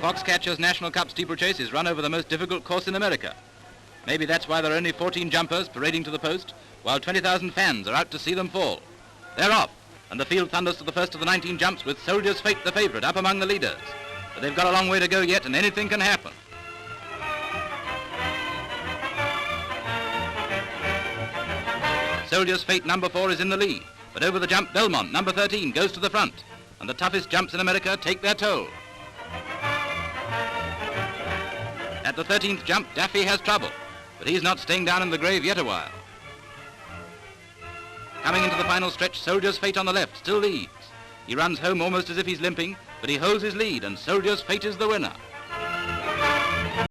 Foxcatcher's National Cup Steeplechase is run over the most difficult course in America. Maybe that's why there are only 14 jumpers parading to the post, while 20,000 fans are out to see them fall. They're off, and the field thunders to the first of the 19 jumps with Soldier's Fate, the favourite, up among the leaders. But they've got a long way to go yet, and anything can happen. Soldier's Fate, number 4, is in the lead, but over the jump, Belmont, number 13, goes to the front, and the toughest jumps in America take their toll. At the 13th jump, Daffy has trouble, but he's not staying down in the grave yet a while. Coming into the final stretch, Soldier's Fate on the left still leads. He runs home almost as if he's limping, but he holds his lead, and Soldier's Fate is the winner.